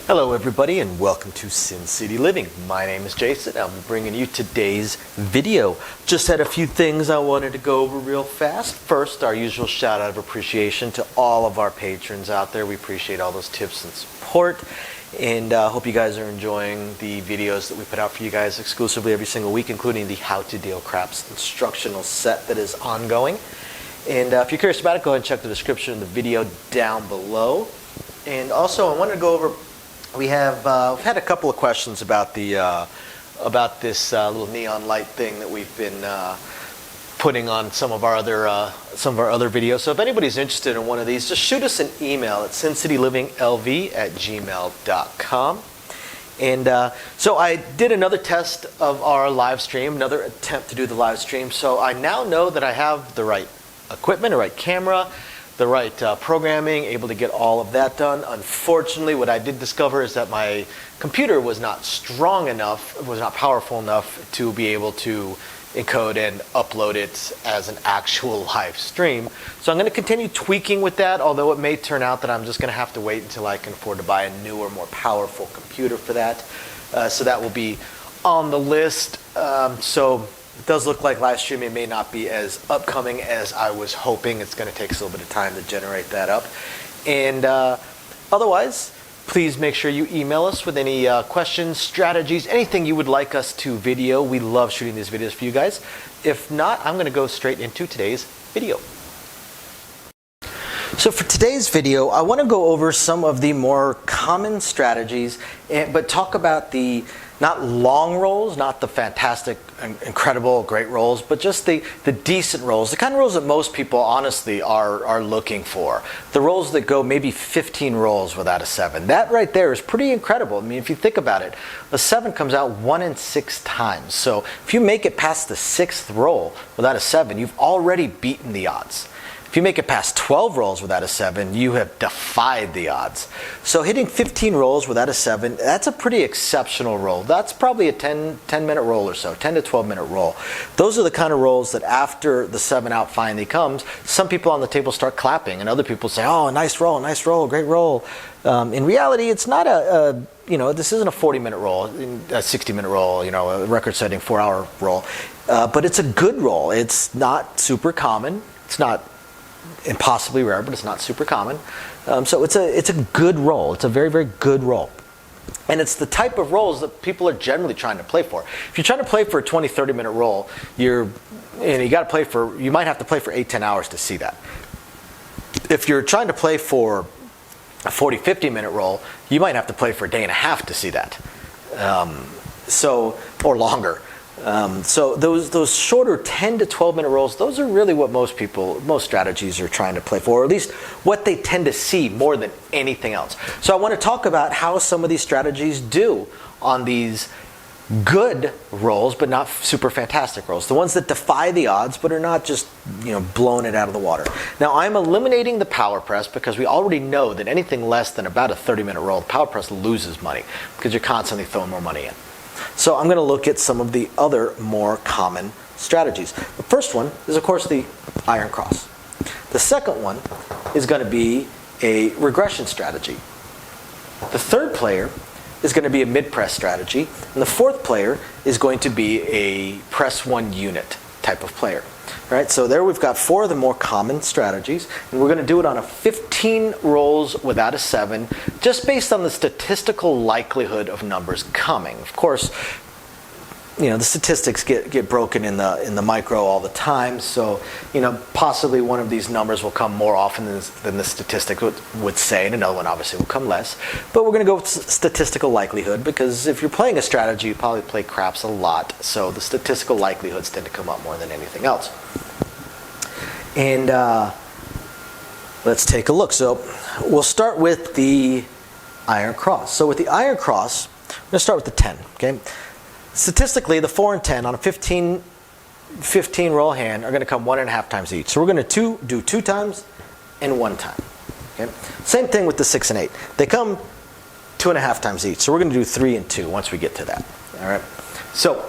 Hello everybody and welcome to Sin City Living. My name is Jason. I'll be bringing you today's video. Just had a few things I wanted to go over real fast. First, our usual shout out of appreciation to all of our patrons out there. We appreciate all those tips and support, and hope you guys are enjoying the videos that we put out for you guys exclusively every single week, including the How to Deal Craps instructional set that is ongoing. And if you're curious about it, go ahead and check the description of the video down below. And also, I wanted to go over, we've had a couple of questions about the this little neon light thing that we've been putting on some of our other videos. So if anybody's interested in one of these, just shoot us an email at sincityliving.lv@gmail.com. And so I did another test of our live stream, another attempt to do the live stream. So I now know that I have the right equipment, the right camera, the right programming, able to get all of that done. Unfortunately, what I did discover is that my computer was not strong enough, was not powerful enough to be able to encode and upload it as an actual live stream. So I'm going to continue tweaking with that, although it may turn out that I'm just going to have to wait until I can afford to buy a newer, more powerful computer for that. So that will be on the list. So it does look like live streaming may not be as upcoming as I was hoping. It's going to take us a little bit of time to generate that up. And otherwise, please make sure you email us with any questions, strategies, anything you would like us to video. We love shooting these videos for you guys. If not, I'm going to go straight into today's video. So for today's video, I want to go over some of the more common strategies, but talk about the not long rolls, not the fantastic, incredible, great rolls, but just the decent rolls, the kind of rolls that most people honestly are looking for. The rolls that go maybe 15 rolls without a 7. That right there is pretty incredible. I mean, if you think about it, a 7 comes out 1 in 6 times. So if you make it past the 6th roll without a 7, you've already beaten the odds. If you make it past 12 rolls without a 7, you have defied the odds. So hitting 15 rolls without a 7, that's a pretty exceptional roll. That's probably a 10-minute roll or so, 10 to 12-minute roll. Those are the kind of rolls that after the 7 out finally comes, some people on the table start clapping, and other people say, oh, nice roll, great roll. In reality, it's not this isn't a 40-minute roll, a 60-minute roll, a record-setting 4-hour roll. But it's a good roll. It's not super common. It's not impossibly rare, but it's not super common. So it's a good roll. It's a very, very good roll. And it's the type of rolls that people are generally trying to play for. If you're trying to play for a 20, 30-minute roll, you might have to play for 8, 10 hours to see that. If you're trying to play for a 40, 50-minute roll, you might have to play for a day and a half to see that. Or longer. So those shorter 10 to 12-minute rolls, those are really what most strategies are trying to play for, or at least what they tend to see more than anything else. So I want to talk about how some of these strategies do on these good rolls, but not super fantastic rolls. The ones that defy the odds, but are not just, blowing it out of the water. Now, I'm eliminating the power press because we already know that anything less than about a 30-minute roll, the power press loses money because you're constantly throwing more money in. So I'm going to look at some of the other more common strategies. The first one is, of course, the iron cross. The second one is going to be a regression strategy. The third player is going to be a mid-press strategy. And the fourth player is going to be a press 1 unit type of player. All right, so there we've got 4 of the more common strategies, and we're going to do it on a 15 rolls without a 7, just based on the statistical likelihood of numbers coming. Of course, the statistics get broken in the micro all the time, so possibly one of these numbers will come more often than the statistic would say, and another one obviously will come less. But we're going to go with statistical likelihood, because if you're playing a strategy, you probably play craps a lot, so the statistical likelihoods tend to come up more than anything else. And let's take a look. So we'll start with the iron cross. So with the iron cross, I'm going to start with the 10. Okay. Statistically, the 4 and 10 on a 15 roll hand are going to come 1.5 times each. So we're going to do 2 times and 1 time. Okay? Same thing with the 6 and 8. They come 2.5 times each. So we're going to do 3 and 2 once we get to that. All right. So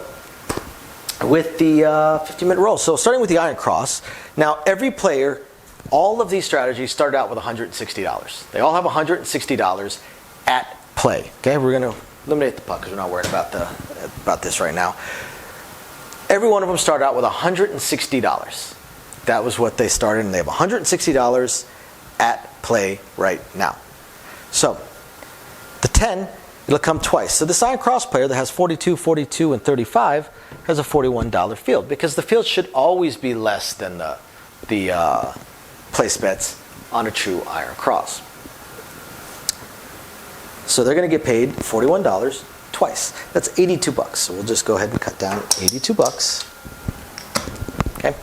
with the 15-minute roll. So starting with the iron cross. Now every player, all of these strategies start out with $160. They all have $160 at play. Okay, we're going to eliminate the puck because we're not worried about this right now. Every one of them started out with $160. That was what they started, and they have $160 at play right now. So the 10, it'll come twice. So this Iron Cross player that has 42, 42, and 35 has a $41 field, because the field should always be less than the place bets on a true Iron Cross. So they're going to get paid $41 twice. That's $82. So we'll just go ahead and cut down $82. Okay.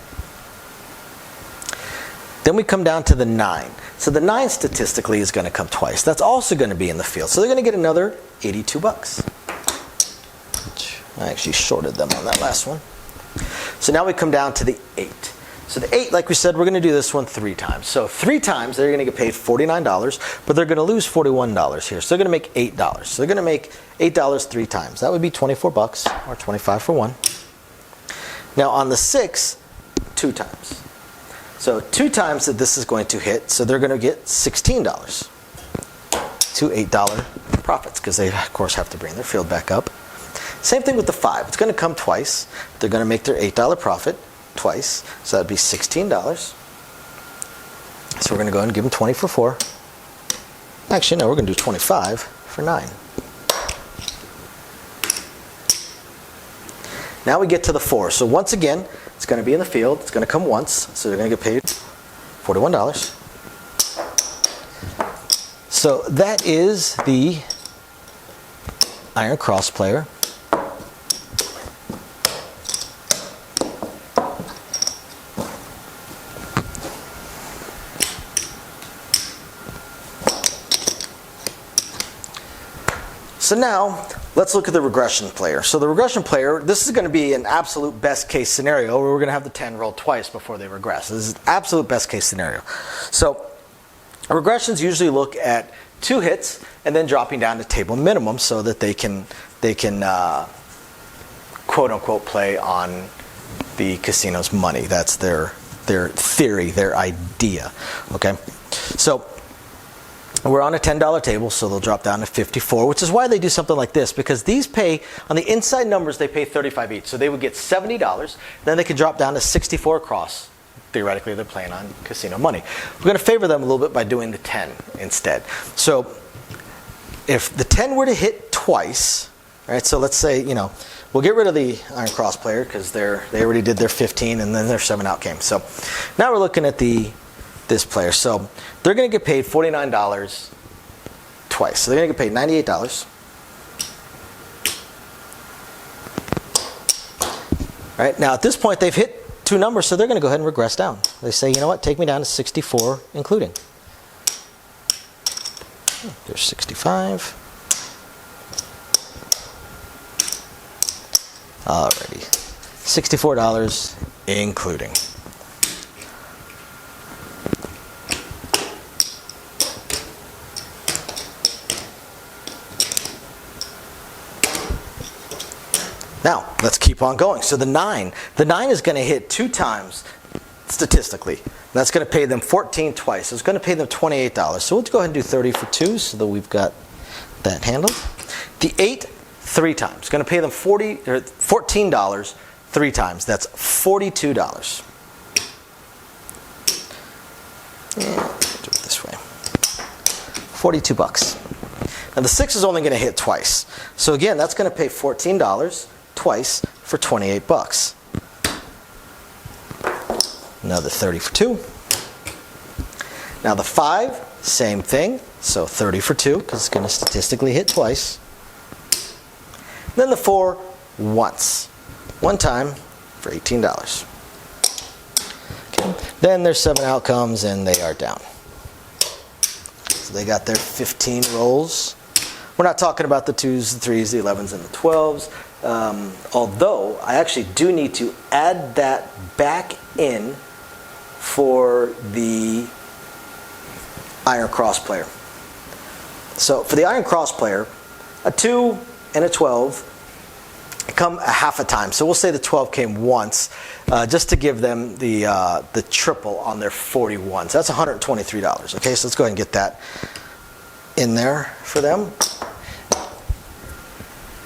Then we come down to the 9. So the 9 statistically is going to come twice. That's also going to be in the field. So they're going to get another $82. I actually shorted them on that last one. So now we come down to the 8. So the 8, like we said, we're going to do this one 3 times. So 3 times, they're going to get paid $49, but they're going to lose $41 here. So they're going to make $8. So they're going to make $8 3 times. That would be $24 or 25 for 1. Now on the 6, 2 times. So 2 times that this is going to hit, so they're going to get $16 to $8 profits, because they, of course, have to bring their field back up. Same thing with the 5. It's going to come twice. They're going to make their $8 profit twice, so that'd be $16. So we're going to go ahead and give them 20 for 4. Actually, no, we're going to do 25 for 9. Now we get to the 4. So once again, it's going to be in the field. It's going to come once, so they're going to get paid $41. So that is the Iron Cross player. So now, let's look at the regression player. So the regression player, this is going to be an absolute best case scenario where we're going to have the 10 roll twice before they regress. This is an absolute best case scenario. So regressions usually look at 2 hits and then dropping down to table minimum so that they can quote unquote play on the casino's money. That's their theory, their idea. Okay, so we're on a $10 table, so they'll drop down to 54, which is why they do something like this, because these pay, on the inside numbers, they pay $35 each. So they would get $70, then they could drop down to 64 across. Theoretically, they're playing on casino money. We're going to favor them a little bit by doing the 10 instead. So if the 10 were to hit twice, right, so let's say, we'll get rid of the Iron Cross player because they already did their 15 and then their 7 out came. So now we're looking at this player. So they're going to get paid $49 twice. So they're going to get paid $98. Right? Now at this point they've hit 2 numbers, so they're going to go ahead and regress down. They say, you know what, take me down to 64 including. There's 65. Alrighty. $64 including. Now, let's keep on going. So the 9 is going to hit 2 times statistically. That's going to pay them 14 twice. So it's going to pay them $28. So let's go ahead and do 30 for 2 so that we've got that handled. The 8, 3 times. It's going to pay them $14 3 times. That's $42. And do it this way. $42. Now the 6 is only going to hit twice. So again, that's going to pay $14 twice for $28. Another 30 for 2. Now the 5, same thing. So 30 for 2 because it's going to statistically hit twice. Then the 4 once. 1 time for $18. Okay. Then there's 7 outcomes and they are down. So they got their 15 rolls. We're not talking about the 2s, the 3s, the 11s, and the 12s. Although I actually do need to add that back in for the Iron Cross player. So for the Iron Cross player, a 2 and a 12 come a half a time. So we'll say the 12 came once, just to give them the triple on their 41. So that's $123. Okay, so let's go ahead and get that in there for them.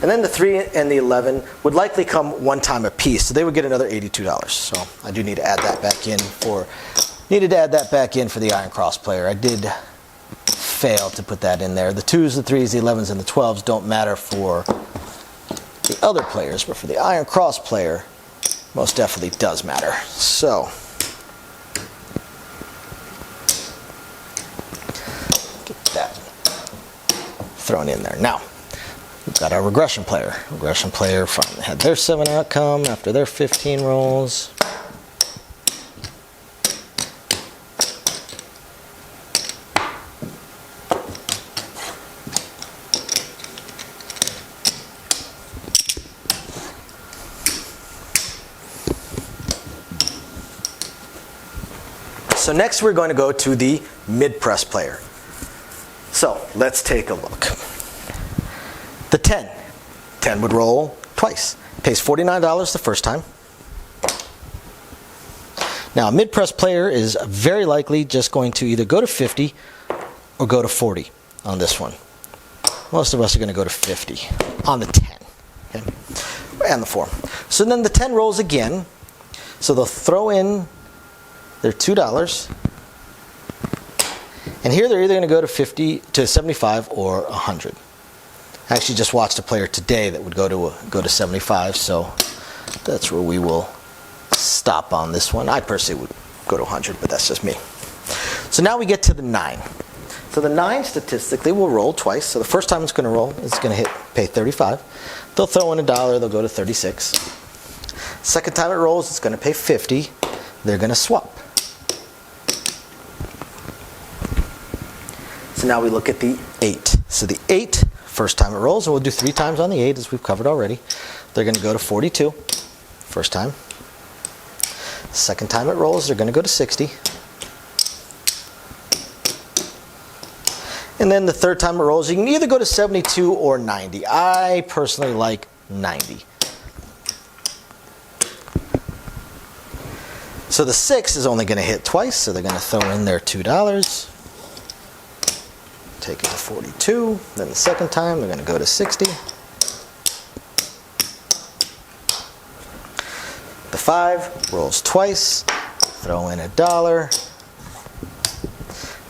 And then the 3 and the 11 would likely come one time a piece, so they would get another $82. So I do need to add that back in for the Iron Cross player. I did fail to put that in there. The 2s, the 3s, the 11s, and the 12s don't matter for the other players, but for the Iron Cross player, most definitely does matter. So get that thrown in there. Now, we've got our regression player. Regression player finally had their 7 outcome after their 15 rolls. So next we're going to go to the mid-press player. So let's take a look. The 10. 10 would roll twice. Pays $49 the first time. Now a mid-press player is very likely just going to either go to 50 or go to 40 on this one. Most of us are going to go to 50 on the 10. Okay? And the 4. So then the 10 rolls again. So they'll throw in their $2. And here they're either going to go to 50 to 75 or 100. I actually just watched a player today that would go to 75, so that's where we will stop on this one. I personally would go to 100, but that's just me. So now we get to the 9. So the 9 statistically will roll twice. So the first time it's going to roll, it's going to pay 35. They'll throw in $1, they'll go to 36. Second time it rolls, it's going to pay 50. They're going to swap. So now we look at the 8. So the 8, first time it rolls, and we'll do 3 times on the 8 as we've covered already. They're going to go to 42, first time. Second time it rolls, they're going to go to 60. And then the third time it rolls, you can either go to 72 or 90. I personally like 90. So the 6 is only going to hit twice, so they're going to throw in their $2. Take it to 42. Then the second time, they're going to go to 60. The 5 rolls twice. Throw in $1.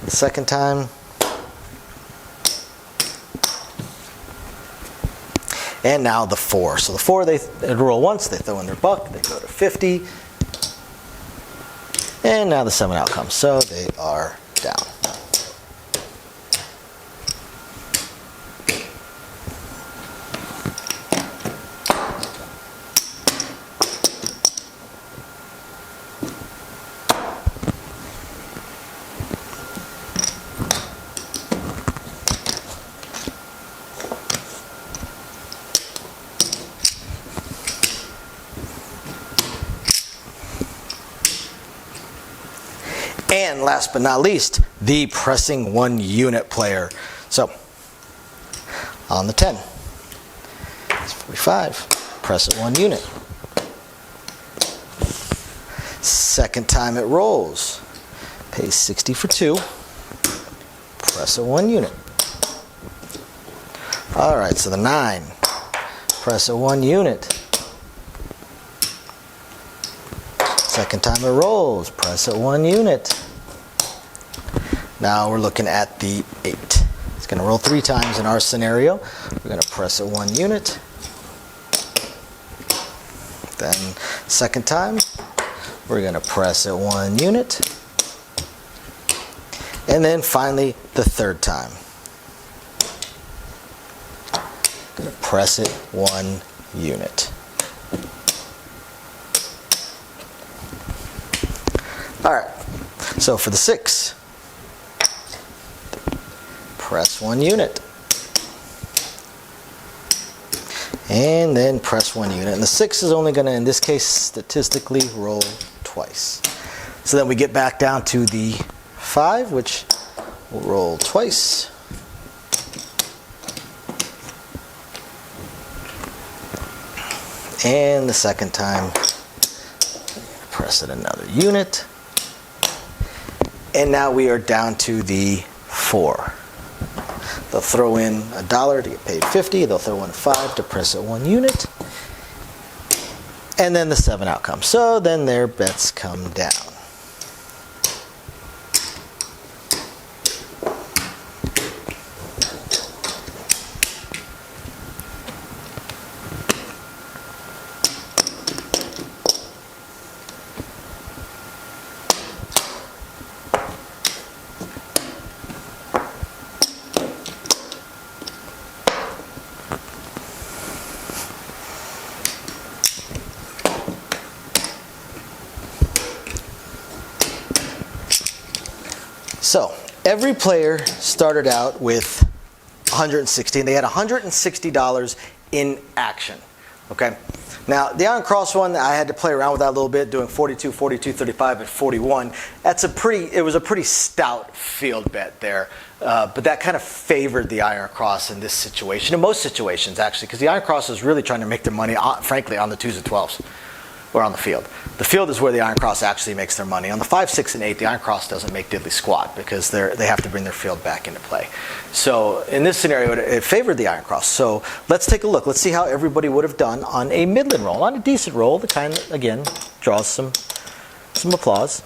The second time. And now the 4. So the 4, they roll once, they throw in their buck, they go to 50. And now the 7 outcomes. So they are down. And last but not least, the pressing 1 unit player. So, on the 10, it's 45, press it 1 unit. Second time it rolls, pays 60 for 2, press it 1 unit. Alright, so the 9, press it 1 unit. Second time it rolls, press it 1 unit. Now we're looking at the 8. It's going to roll 3 times in our scenario. We're going to press it 1 unit. Then second time, we're going to press it 1 unit. And then finally, the third time. Going to press it 1 unit. Alright, so for the 6, press 1 unit. And then press 1 unit. And the 6 is only going to, in this case, statistically roll twice. So then we get back down to the 5, which will roll twice. And the second time, press it another unit. And now we are down to the 4. They'll throw in $1 to get paid 50. They'll throw in 5 to press at 1 unit. And then the 7 outcomes. So then their bets come down. So every player started out with 160, and they had $160 in action. Okay. Now the Iron Cross one, I had to play around with that a little bit, doing 42, 42, 35, and 41. It was a pretty stout field bet there, but that kind of favored the Iron Cross in this situation, in most situations actually, because the Iron Cross is really trying to make their money, frankly, on the 2s and 12s. Or on the field. The field is where the Iron Cross actually makes their money. On the 5, 6, and 8, the Iron Cross doesn't make diddly squat because they have to bring their field back into play. So in this scenario, it favored the Iron Cross. So let's take a look. Let's see how everybody would have done on a midland roll, on a decent roll. The kind that, again, draws some applause.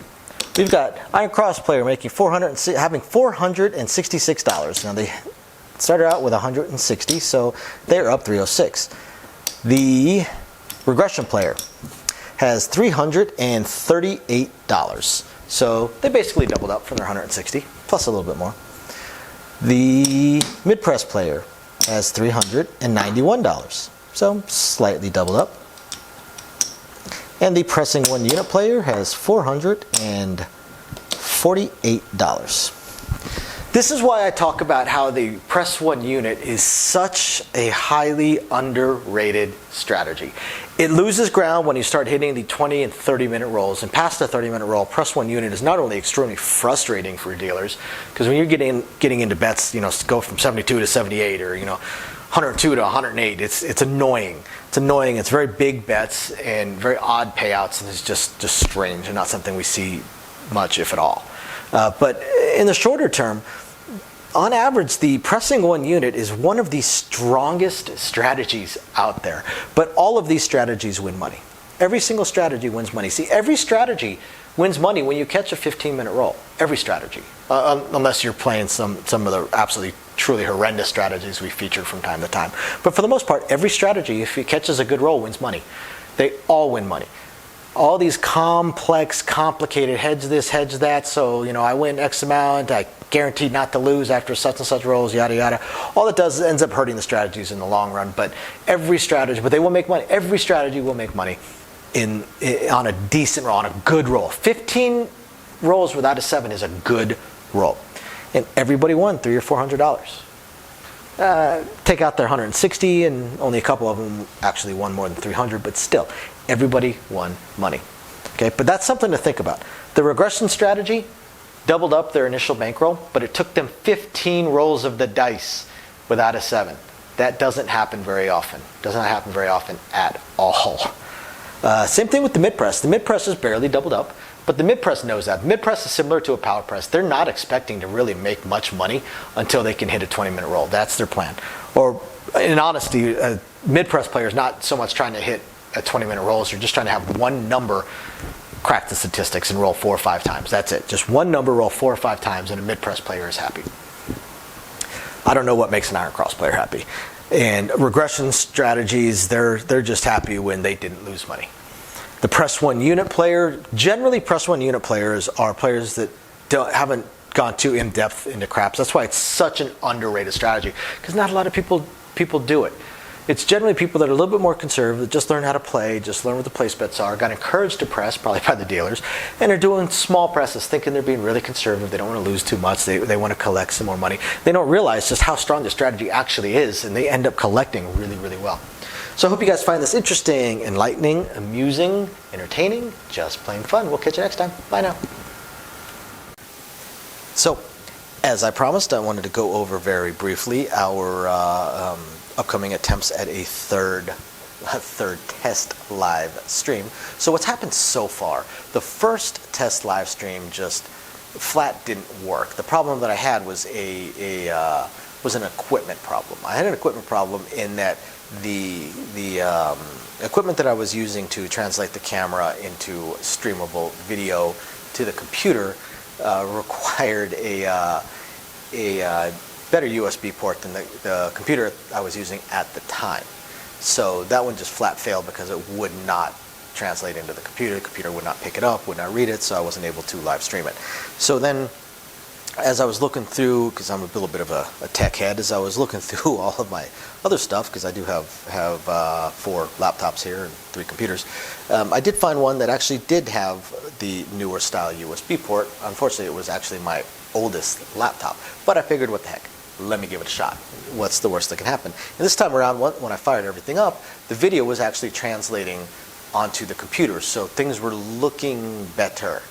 We've got Iron Cross player having $466. Now they started out with 160, so they're up 306. The Regression Player has $338. So they basically doubled up from their 160, plus a little bit more. The Mid-Press Player has $391. So slightly doubled up. And the Pressing 1 Unit Player has $448. This is why I talk about how the press 1 unit is such a highly underrated strategy. It loses ground when you start hitting the 20 and 30-minute rolls. And past the 30-minute roll, press 1 unit is not only extremely frustrating for dealers, because when you're getting into bets, go from 72 to 78 or 102 to 108, it's annoying. It's annoying. It's very big bets and very odd payouts, and it's just strange and not something we see much, if at all. But in the shorter term, on average, the pressing 1 unit is one of the strongest strategies out there. But all of these strategies win money. Every single strategy wins money. See, every strategy wins money when you catch a 15-minute roll. Every strategy. Unless you're playing some of the absolutely, truly horrendous strategies we featured from time to time. But for the most part, every strategy, if it catches a good roll, wins money. They all win money. All these complex, complicated hedge this, hedge that, so I win X amount, I guaranteed not to lose after such and such rolls, yada yada. All it does is ends up hurting the strategies in the long run. But they will make money. Every strategy will make money on a decent roll, on a good roll. 15 rolls without a 7 is a good roll, and everybody won $300 or $400. Take out their 160, and only a couple of them actually won more than 300, but still, everybody won money. Okay, but that's something to think about. The regression strategy doubled up their initial bankroll, but it took them 15 rolls of the dice without a 7. That doesn't happen very often. Does not happen very often at all. Same thing with the mid-press. The mid-press is barely doubled up, but the mid-press knows that. The mid-press is similar to a power press. They're not expecting to really make much money until they can hit a 20-minute roll. That's their plan. Or, in honesty, a mid-press player is not so much trying to hit a 20-minute rolls. You're just trying to have one number crack the statistics and roll 4 or 5 times. That's it. Just one number, roll 4 or 5 times, and a mid-press player is happy. I don't know what makes an Iron Cross player happy. And regression strategies, they're just happy when they didn't lose money. The press 1 unit player, generally press 1 unit players are players that haven't gone too in depth into craps. That's why it's such an underrated strategy, because not a lot of people do it. It's generally people that are a little bit more conservative, just learn how to play, just learn what the place bets are, got encouraged to press, probably by the dealers, and are doing small presses, thinking they're being really conservative. They don't want to lose too much. They want to collect some more money. They don't realize just how strong the strategy actually is, and they end up collecting really, really well. So I hope you guys find this interesting, enlightening, amusing, entertaining, just plain fun. We'll catch you next time. Bye now. So, as I promised, I wanted to go over very briefly our upcoming attempts at a third test live stream. So what's happened so far? The first test live stream just flat didn't work. The problem that I had was a was an equipment problem. I had an equipment problem in that the equipment that I was using to translate the camera into streamable video to the computer required a better USB port than the computer I was using at the time. So that one just flat failed because it would not translate into the computer. The computer would not pick it up, would not read it, so I wasn't able to live stream it. So then, as I was looking through, because I'm a little bit of a tech head, as I was looking through all of my other stuff, because I do have 4 laptops here and 3 computers, I did find one that actually did have the newer style USB port. Unfortunately, it was actually my oldest laptop, but I figured, what the heck, let me give it a shot. What's the worst that can happen? And this time around, when I fired everything up, the video was actually translating onto the computer, so things were looking better.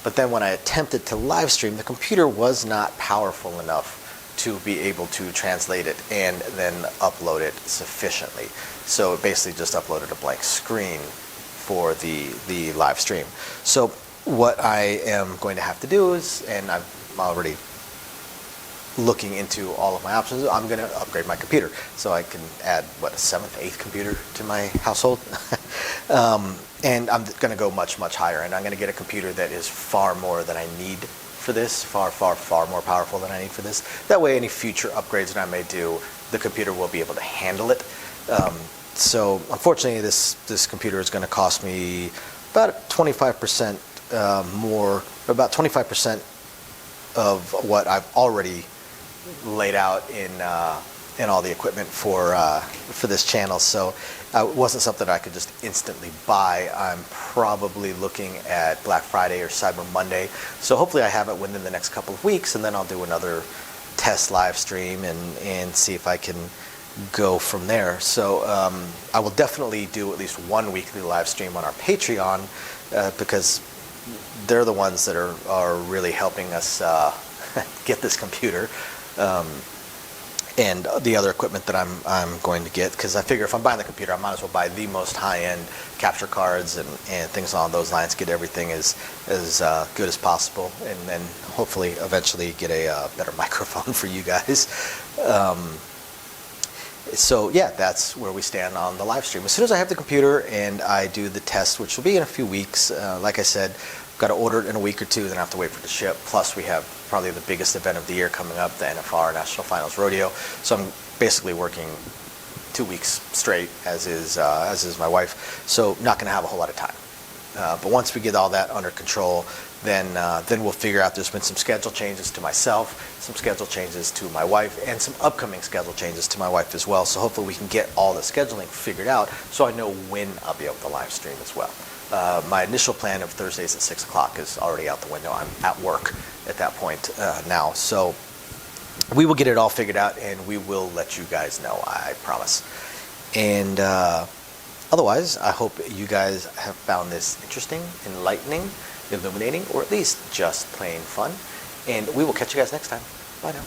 But then when I attempted to live stream, the computer was not powerful enough to be able to translate it and then upload it sufficiently. So it basically just uploaded a blank screen for the live stream. So what I am going to have to do is, and I'm already looking into all of my options, I'm going to upgrade my computer so I can add, what, a 7th, 8th computer to my household. And I'm going to go much, much higher, and I'm going to get a computer that is far more than I need for this, far, far, far more powerful than I need for this. That way, any future upgrades that I may do, the computer will be able to handle it. So unfortunately, this computer is going to cost me about 25% more, about 25% of what I've already laid out in all the equipment for this channel. So it wasn't something I could just instantly buy. I'm probably looking at Black Friday or Cyber Monday. So hopefully I have it within the next couple of weeks, and then I'll do another test live stream and see if I can go from there. So I will definitely do at least one weekly live stream on our Patreon because they're the ones that are really helping us get this computer. And the other equipment that I'm going to get, because I figure if I'm buying the computer, I might as well buy the most high-end capture cards and things along those lines, get everything as good as possible, and then hopefully eventually get a better microphone for you guys. So yeah, that's where we stand on the live stream. As soon as I have the computer and I do the test, which will be in a few weeks, like I said, got to order it in a week or two, then I have to wait for it to ship. Plus, we have probably the biggest event of the year coming up, the NFR National Finals Rodeo. So I'm basically working 2 weeks straight, as is my wife. So not going to have a whole lot of time. But once we get all that under control, then we'll figure out. There's been some schedule changes to myself, some schedule changes to my wife, and some upcoming schedule changes to my wife as well. So hopefully we can get all the scheduling figured out so I know when I'll be able to live stream as well. My initial plan of Thursdays at 6 o'clock is already out the window. I'm at work at that point now. So we will get it all figured out, and we will let you guys know, I promise. And otherwise, I hope you guys have found this interesting, enlightening, illuminating, or at least just plain fun. And we will catch you guys next time. Bye now.